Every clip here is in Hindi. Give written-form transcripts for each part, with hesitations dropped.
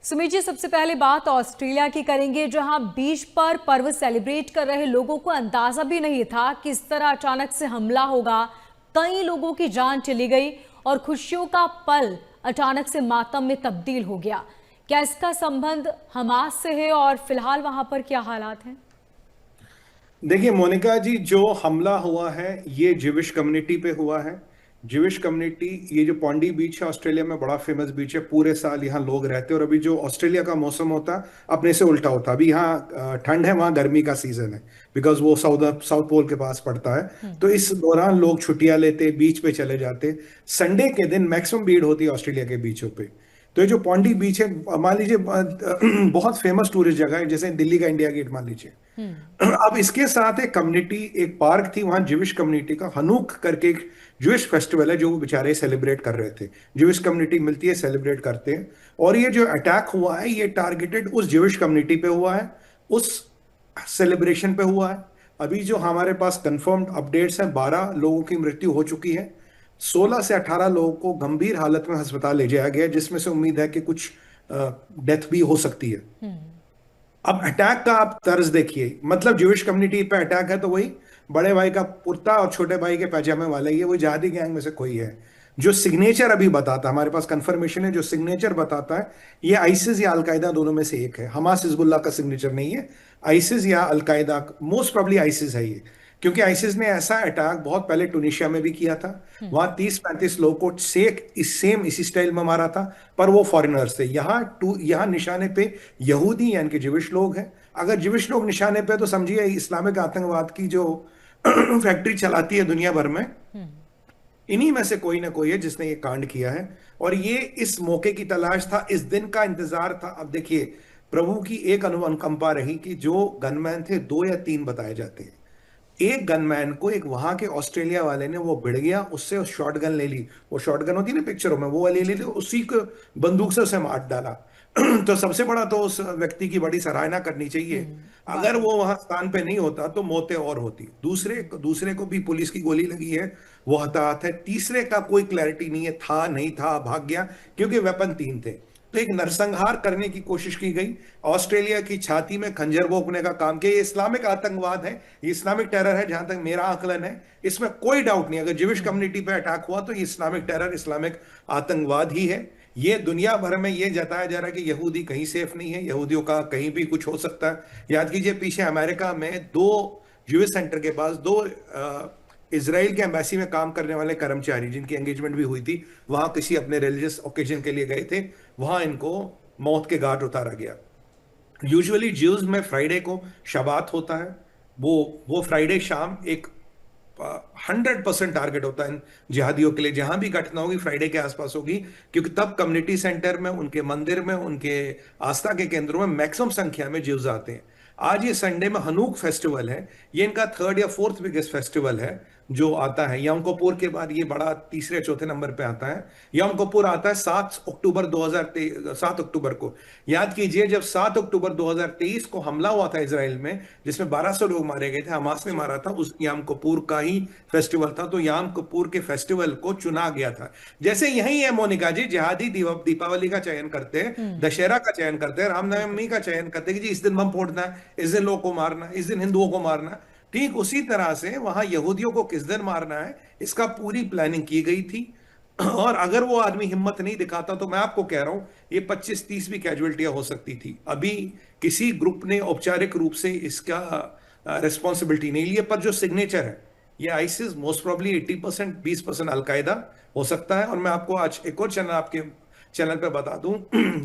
सुमित जी, सबसे पहले बात ऑस्ट्रेलिया की करेंगे, जहां बीच पर पर्व सेलिब्रेट कर रहे लोगों को अंदाजा भी नहीं था कि इस तरह अचानक से हमला होगा। कई लोगों की जान चली गई और खुशियों का पल अचानक से मातम में तब्दील हो गया। क्या इसका संबंध हमास से है और फिलहाल वहां पर क्या हालात हैं? देखिए मोनिका जी, जो हमला हुआ है ये ज्यूविश कम्युनिटी पे हुआ है। ज्यूविश कम्युनिटी, ये जो पॉन्डी बीच है ऑस्ट्रेलिया में, बड़ा फेमस बीच है, पूरे साल यहाँ लोग रहते हैं। और अभी जो ऑस्ट्रेलिया का मौसम होता अपने से उल्टा होता। अभी यहाँ ठंड है, वहाँ गर्मी का सीजन है, बिकॉज वो साउथ साउथ पोल के पास पड़ता है। तो इस दौरान लोग छुट्टियां लेते, बीच पे चले जाते। संडे के दिन मैक्सिमम भीड़ होती है ऑस्ट्रेलिया के बीचों पे। तो ये जो पौंडी बीच है, मान लीजिए बहुत फेमस टूरिस्ट जगह है, जैसे दिल्ली का इंडिया गेट मान लीजिए। अब इसके साथ एक कम्युनिटी, एक पार्क थी वहां, ज्यूइश कम्युनिटी का हनूक करके एक ज्यूइश फेस्टिवल है, जो वो बेचारे सेलिब्रेट कर रहे थे। ज्यूइश कम्युनिटी मिलती है, सेलिब्रेट करते हैं। और ये जो अटैक हुआ है, ये टारगेटेड उस ज्यूइश कम्युनिटी पे हुआ है, उस सेलिब्रेशन पे हुआ है। अभी जो हमारे पास कंफर्म्ड अपडेट्स हैं, 12 लोगों की मृत्यु हो चुकी है। 16 से 18 लोगों को गंभीर हालत में अस्पताल ले जाया गया है, जिसमें से उम्मीद है कि कुछ डेथ भी हो सकती है। अब अटैक का आप तर्ज देखिए, मतलब ज्यूइश कम्युनिटी पे अटैक है तो वही बड़े भाई का कुर्ता और छोटे भाई के पैजामे वाला ही है, वही जहादी गैंग में से कोई है। जो सिग्नेचर अभी बताता, हमारे पास कंफर्मेशन है, जो सिग्नेचर बताता है ये आइसिस या अलकायदा दोनों में से एक है। हमास हिजबुल्लाह का सिग्नेचर नहीं है, आइसिस या अलकायदा, मोस्ट प्रोबेबली आइसिस है ये। क्योंकि आइसिस ने ऐसा अटैक बहुत पहले टूनिशिया में भी किया था। वहां 30-35 लोगों को इसी स्टाइल में मारा था, पर वो फॉरेनर्स थे। यहाँ निशाने पे यहूदी यानी कि ज्यूइश लोग हैं। अगर ज्यूइश लोग निशाने पे, तो समझिए इस्लामिक आतंकवाद की जो फैक्ट्री चलाती है दुनिया भर में, इन्हीं में से कोई ना कोई है जिसने ये कांड किया है। और ये इस मौके की तलाश था, इस दिन का इंतजार था। अब देखिए, प्रभु की एक अनुकंपा रही कि जो गनमैन थे, 2 या 3 बताए जाते हैं। एक गनमैन को, एक वहां के ऑस्ट्रेलिया वाले ने, वो भिड़ गया, उससे शॉटगन ले ली। वो शॉटगन होती है ना पिक्चरों में, वो वाली ले ली, उसी को बंदूक से उसे मार डाला। तो सबसे बड़ा तो उस व्यक्ति की बड़ी सराहना करनी चाहिए। अगर वाकई। वो वहां स्थान पे नहीं होता तो मौतें और होती। दूसरे दूसरे को भी पुलिस की गोली लगी है, वो हताहत है। तीसरे का कोई क्लैरिटी नहीं है, था नहीं था, भाग गया, क्योंकि वेपन 3 थे। तो एक नरसंहार करने की कोशिश की गई, ऑस्ट्रेलिया की छाती में खंजर भोंकने का काम किया। ये इस्लामिक आतंकवाद है, ये इस्लामिक टेरर है, जहां तक मेरा आकलन है। इसमें कोई डाउट नहीं, अगर ज्यूइश कम्युनिटी पे अटैक हुआ तो ये इस्लामिक टेरर, इस्लामिक आतंकवाद ही है। ये दुनिया भर में ये जताया जा रहा है कि यहूदी कहीं सेफ नहीं है, यहूदियों का कहीं भी कुछ हो सकता है। याद कीजिए, पीछे अमेरिका में 2 ज्यूइश सेंटर के पास 2 इसराइल के एम्बेसी में काम करने वाले कर्मचारी, जिनकी एंगेजमेंट भी हुई थी, वहां किसी अपने रिलीजियस ओकेजन के लिए गए थे, वहां इनको मौत के घाट उतारा गया। यूजुअली ज्यूज में फ्राइडे को शबात होता है। वो फ्राइडे शाम एक 100% टारगेट होता है इन जिहादियों के लिए। जहां भी घटना होगी फ्राइडे के आसपास होगी, क्योंकि तब कम्युनिटी सेंटर में, उनके मंदिर में, उनके आस्था के केंद्रों में मैक्सिमम संख्या में ज्यूज आते हैं। आज ये संडे में हनूक फेस्टिवल है, ये इनका 3rd या 4th बिगेस्ट फेस्टिवल है जो आता है। यम कपूर के बाद ये बड़ा 3रे-4थे नंबर पे आता है। यम कपूर आता है 7 अक्टूबर 2023, 7 अक्टूबर को। याद कीजिए, जब 7 अक्टूबर 2023 को हमला हुआ था इसराइल में, जिसमें 1200 लोग मारे गए थे, हमास ने जी। मारा था, उस याम कपूर का ही फेस्टिवल था। तो याम कपूर के फेस्टिवल को चुना गया था। जैसे यही है मोनिका जी, जिहादी दीपावली का चयन करते हैं, दशहरा का चयन करते हैं, रामनवमी बिल्कुल। का चयन करते हैं कि जी इस दिन बम फोड़ना है, इस दिन लोगों को मारना है, इस दिन हिंदुओं को मारना है। ठीक उसी तरह से वहां यहूदियों को किस दिन मारना है, इसका पूरी प्लानिंग की गई थी। और अगर वो आदमी हिम्मत नहीं दिखाता, तो मैं आपको कह रहा हूं ये 25-30 भी कैजुअलिटियां हो सकती थी। अभी किसी ग्रुप ने औपचारिक रूप से इसका रिस्पॉन्सिबिलिटी नहीं लिया, पर जो सिग्नेचर है, ये आइसिस, मोस्ट प्रोबेबली 80%, 20% अलकायदा हो सकता है। और मैं आपको आज एक और चैनल, आपके चैनल पे बता दूं,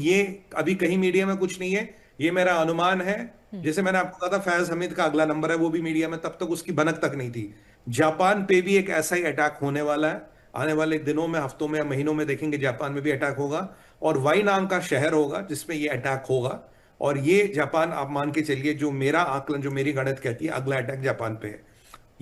ये अभी कहीं मीडिया में कुछ नहीं है, ये मेरा अनुमान है। जैसे मैंने आपको कहा था फैज हमीद का अगला नंबर है, वो भी मीडिया में तब तक उसकी भनक तक नहीं थी। जापान पे भी एक ऐसा ही अटैक होने वाला है, आने वाले दिनों में, हफ्तों में या महीनों में देखेंगे जापान में भी अटैक होगा। और वाई नाम का शहर होगा जिसमें ये अटैक होगा। और ये जापान, आप मान के चलिए, जो मेरा आकलन, जो मेरी गणित कहती है, अगला अटैक जापान पे है।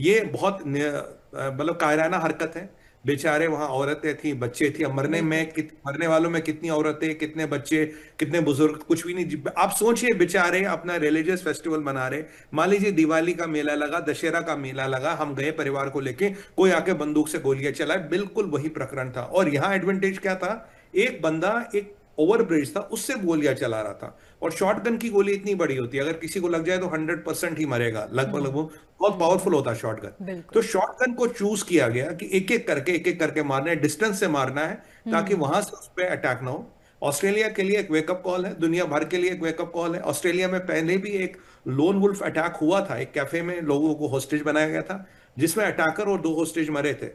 ये बहुत मतलब कायराना हरकत है। बेचारे वहां औरतें थी, बच्चे थे। अब बिल्कुल। मरने वालों में कितनी औरतें, कितने बच्चे, कितने बुजुर्ग, कुछ भी नहीं। आप सोचिए, बेचारे अपना रिलीजियस फेस्टिवल मना रहे। मान लीजिए दिवाली का मेला लगा, दशहरा का मेला लगा, हम गए परिवार को लेके, कोई आके बंदूक से गोलियां चलाए, बिल्कुल वही प्रकरण था। और यहां एडवांटेज क्या था, एक बंदा एक ओवरब्रिज था उससे गोलियां चला रहा था। और शॉटगन की गोली इतनी बड़ी होती है, अगर किसी को लग जाए तो 100% ही मरेगा, लगभग लगभग। बहुत पावरफुल होता है शॉटगन। तो बिल्कुल। शॉटगन को चूज किया गया कि एक एक करके मारना है, डिस्टेंस से मारना है, ताकि वहां से उस पर अटैक ना हो। ऑस्ट्रेलिया के लिए एक वेकअप कॉल है, दुनिया भर के लिए एक वेकअप कॉल है। ऑस्ट्रेलिया में पहले भी एक लोन वुल्फ अटैक हुआ था, एक कैफे में लोगों को होस्टेज बनाया गया था, जिसमें अटैकर और 2 होस्टेज मरे थे।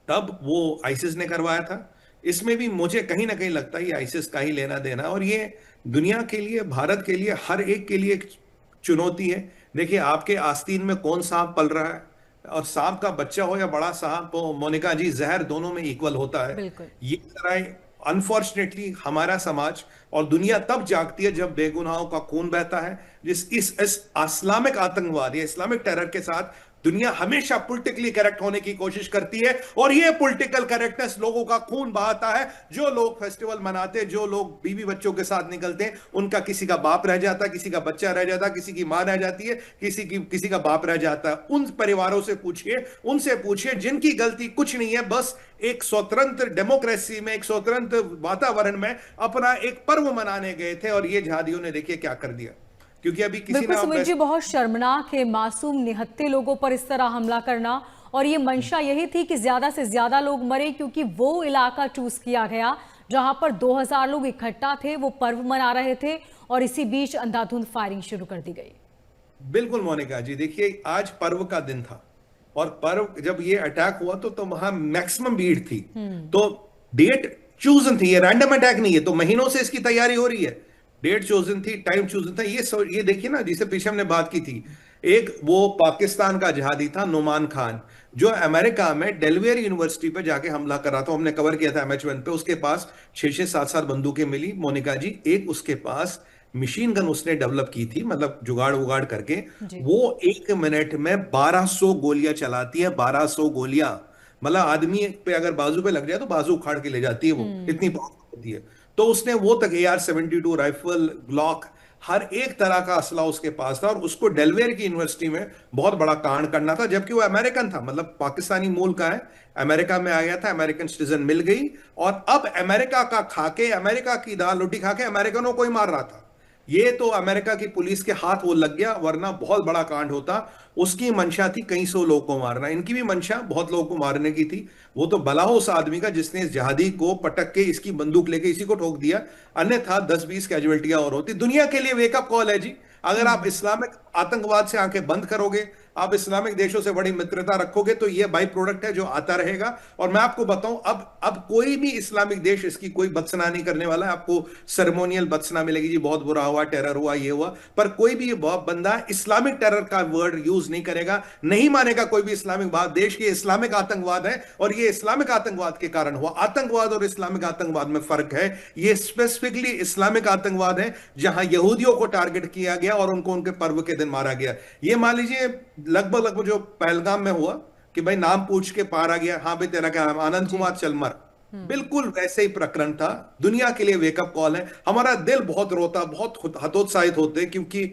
तब वो आइसिस ने करवाया था। इसमें भी मुझे कहीं ना कहीं लगता है ये आइसिस का ही लेना देना, और ये दुनिया के लिए, भारत के लिए, हर एक के लिए एक चुनौती है। देखिए आपके आस्तीन में कौन सांप पल रहा है, और सांप का बच्चा हो या बड़ा सांप हो, मोनिका जी, जहर दोनों में इक्वल होता है। बिल्कुल। ये तरह अनफॉर्चुनेटली हमारा समाज और दुनिया तब जागती है जब बेगुनाहों का खून बहता है। जिस इस इस्लामिक आतंकवाद या इस्लामिक टेरर के साथ दुनिया हमेशा पॉलिटिकली करेक्ट होने की कोशिश करती है, और ये पॉलिटिकल करेक्टनेस लोगों का खून बहाता है। जो लोग फेस्टिवल मनाते, जो लोग बीवी बच्चों के साथ निकलते हैं, उनका किसी का बाप रह जाता, किसी का बच्चा रह जाता, किसी की मां रह जाती है, किसी का बाप रह जाता है। उन परिवारों से पूछिए, उनसे पूछिए जिनकी गलती कुछ नहीं है, बस एक स्वतंत्र डेमोक्रेसी में, एक स्वतंत्र वातावरण में अपना एक पर्व मनाने गए थे, और ये जिहादियों ने देखिए क्या कर दिया। क्योंकि अभी किसी बिल्कुल ने सुमित जी, बहुत शर्मनाक है मासूम निहत्थे लोगों पर इस तरह हमला करना। और ये मंशा यही थी कि ज्यादा से ज्यादा लोग मरे, क्योंकि वो इलाका चूज किया गया जहां पर 2000 लोग इकट्ठा थे, वो पर्व मना रहे थे, और इसी बीच अंधाधुंध फायरिंग शुरू कर दी गई। बिल्कुल मोनिका जी, देखिए आज पर्व का दिन था, और पर्व जब ये अटैक हुआ तो वहां मैक्सिमम भीड़ थी। तो डेट चूजन थी, ये रैंडम अटैक नहीं है, तो महीनों से इसकी तैयारी हो रही है। डेट चोजन थी, टाइम चोजन था। ये देखिए ना, जिसे पीछे हमने बात की थी, एक वो पाकिस्तान का जिहादी था नुमान खान, जो अमेरिका में डेलवेयर यूनिवर्सिटी पे जाके हमला कर रहा था। हमने कवर किया था MH1 पे। उसके पास 6-6, 7-7 बंदूकें मिली मोनिका जी। एक उसके पास मशीन गन उसने डेवलप की थी, मतलब जुगाड़ उगाड़ करके। जी। वो 1 मिनट में 1200 गोलियां चलाती है, 1200 गोलियां। मतलब आदमी पे अगर बाजू पे लग जाए तो बाजू उखाड़ के ले जाती है, वो इतनी पावरफुल होती है। तो उसने वो तक AR-72 राइफल, ग्लॉक, हर एक तरह का असला उसके पास था, और उसको डेलवेयर की यूनिवर्सिटी में बहुत बड़ा कांड करना था, जबकि वो अमेरिकन था, मतलब पाकिस्तानी मूल का है। अमेरिका में आ गया था, अमेरिकन सिटीजन मिल गई, और अब अमेरिका का खाके, अमेरिका की दाल रोटी खाके अमेरिकनों को ही मार रहा था। ये तो अमेरिका की पुलिस के हाथ वो लग गया, वरना बहुत बड़ा कांड होता। उसकी मंशा थी कई सौ लोगों को मारना, इनकी भी मंशा बहुत लोगों को मारने की थी। वो तो भला हो उस आदमी का जिसने इस जहादी को पटक के, इसकी बंदूक लेके इसी को ठोक दिया, अन्यथा 10-20 कैजुअल्टियां और होती। दुनिया के लिए वेकअप कॉल है जी। अगर आप इस्लामिक आतंकवाद से आंखें बंद करोगे, आप इस्लामिक देशों से बड़ी मित्रता रखोगे, तो यह बाई प्रोडक्ट है जो आता रहेगा। और मैं आपको बताऊं, अब कोई भी इस्लामिक देश इसकी कोई बदसना नहीं करने वाला है। आपको सेरेमोनियल बदसना मिलेगी जी, बहुत बुरा हुआ, टेरर हुआ, ये हुआ, पर कोई भी बंदा इस्लामिक टेरर का वर्ड यूज नहीं करेगा, नहीं मानेगा कोई भी इस्लामिक बात। देश के इस्लामिक आतंकवाद है, और ये इस्लामिक आतंकवाद के कारण हुआ। आतंकवाद और इस्लामिक आतंकवाद में फर्क है। ये स्पेसिफिकली इस्लामिक आतंकवाद है जहां यहूदियों को टारगेट किया गया और उनको उनके पर्व के दिन मारा गया। ये मान लीजिए लगभग जो पहलगाम में हुआ कि भाई नाम पूछ के पार आ गया, हाँ भाई तेरा क्या नाम, आनंद कुमार चल मर, बिल्कुल वैसे ही प्रकरण था। दुनिया के लिए वेकअप कॉल है। हमारा दिल बहुत रोता, बहुत हतोत्साहित होते, क्योंकि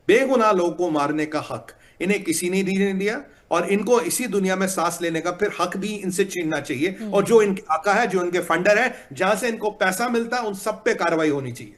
बेगुनाह लोगों को मारने का हक इन्हें किसी ने नहीं दिया, और इनको इसी दुनिया में सांस लेने का फिर हक भी इनसे छीनना चाहिए। और जो इनके आका है, जो इनके फंडर है, जहां से इनको पैसा मिलता है, उन सब पे कार्रवाई होनी चाहिए।